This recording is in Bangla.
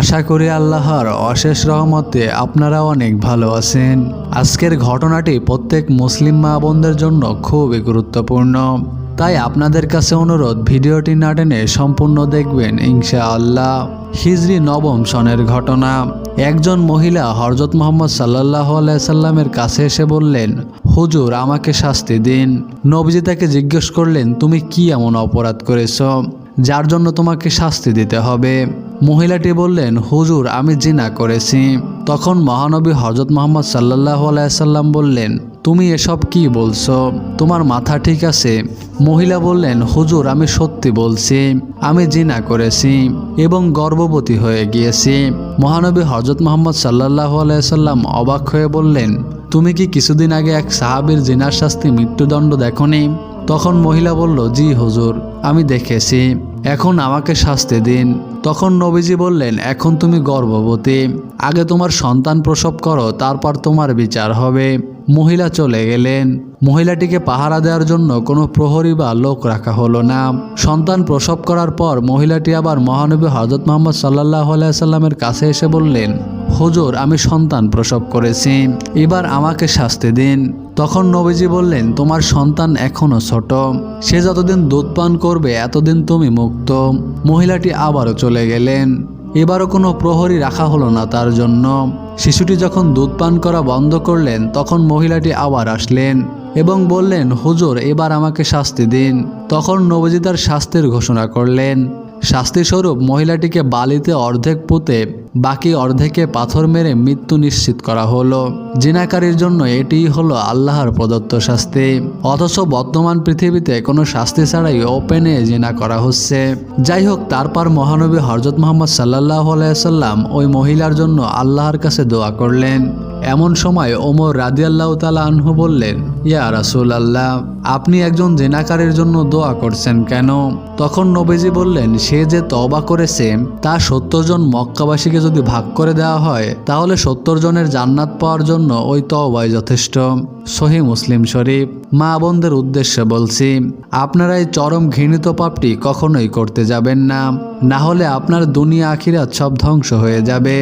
আশা করি আল্লাহর অশেষ রহমতে আপনারা অনেক ভালো আছেন। আজকের ঘটনাটি প্রত্যেক মুসলিম মা বোনদের জন্য খুবই গুরুত্বপূর্ণ, তাই আপনাদের কাছে অনুরোধ ভিডিওটি না টেনে সম্পূর্ণ দেখবেন ইনশাআল্লাহ। হিজরি নবম সনের ঘটনা। একজন মহিলা হযরত মুহাম্মদ সাল্লাল্লাহু আলাইহি সাল্লামের কাছে এসে বললেন, হুজুর আমাকে শাস্তি দিন। নবীজি তাকে জিজ্ঞেস করলেন, তুমি কি এমন অপরাধ করেছো যার জন্য তোমাকে শাস্তি দিতে হবে? মহিলাটি বললেন, হুজুর আমি জিনা করেছি। তখন মহানবী হযরত মুহাম্মদ সাল্লাল্লাহু আলাইহি সাল্লাম বললেন, তুমি এসব কি বলছো? তোমার মাথা ঠিক আছে? মহিলা বললেন, হুজুর আমি সত্যি বলছি, আমি জিনা করেছি এবং গর্ভবতী হয়ে গিয়েছি। মহানবী হযরত মুহাম্মদ সাল্লাল্লাহু আলাইহি সাল্লাম অবাক হয়ে বললেন, তুমি কি কিছুদিন আগে এক সাহাবীর জিনার শাস্তি মৃত্যুদণ্ড দেখোনি? তখন মহিলা বলল, জি হুজুর আমি দেখেছি, এখন আমাকে শাস্তি দিন। তখন নবীজি বললেন, এখন তুমি গর্ভবতী, আগে তোমার সন্তান প্রসব করো, তারপর তোমার বিচার হবে। মহিলা চলে গেলেন। মহিলাটিকে পাহারা দেওয়ার জন্য কোনো প্রহরী বা লোক রাখা হলো না। সন্তান প্রসব করার পর মহিলাটি আবার মহানবী হযরত মুহাম্মদ সাল্লাল্লাহু আলাইহি সাল্লামের কাছে এসে বললেন, হুজুর আমি সন্তান প্রসব করেছি, এবার আমাকে শাস্তি দিন। তখন নবীজি বললেন, তোমার সন্তান এখনো ছোট, সে যতদিন দুধ পান করবে এতদিন তুমি মুক্ত। মহিলাটি আবারও চলে গেলেন। এবারও কোনো প্রহরী রাখা হলো না তার জন্য। শিশুটি যখন দুধ পান করা বন্ধ করলেন তখন মহিলাটি আবার আসলেন এবং বললেন, হুজুর এবার আমাকে শাস্তি দিন। তখন নবীজি তার শাস্তির ঘোষণা করলেন। শাস্তিস্বরূপ মহিলাটিকে বালিতে অর্ধেক পুঁতে বাকি অর্ধেকে পাথর মেরে মৃত্যু নিশ্চিত করা হলো। জিনাকারীর জন্য এটিই হলো আল্লাহর প্রদত্ত শাস্তি। অথচ বর্তমান পৃথিবীতে কোনো শাস্তি ছাড়াই ওপেনে জিনা করা হচ্ছে। যাই হোক, তারপর মহানবী হযরত মুহাম্মদ সাল্লাল্লাহু আলাইহি সাল্লাম ওই মহিলার জন্য আল্লাহর কাছে দোয়া করলেন। এমন সময় ওমর রাদিয়াল্লাহু তাআলা আনহু বললেন, ইয়া রাসূলুল্লাহ আপনি একজন জিনাকারীর জন্য দোয়া করছেন কেন? তখন নবীজি বললেন, সে যে তওবা করেছে তা 70 জন মক্কাবাসীকে যদি ভাগ করে দেওয়া হয় তাহলে 70 জনের জান্নাত পাওয়ার জন্য ওই তওবাই যথেষ্ট। সহিহ মুসলিম শরীফ। মা বোনদের উদ্দেশ্যে বলছি, আপনারা এই চরম ঘৃণিত পাপটি কখনোই করতে যাবেন না, না হলে আপনার দুনিয়া আখিরাত সব ধ্বংস হয়ে যাবে।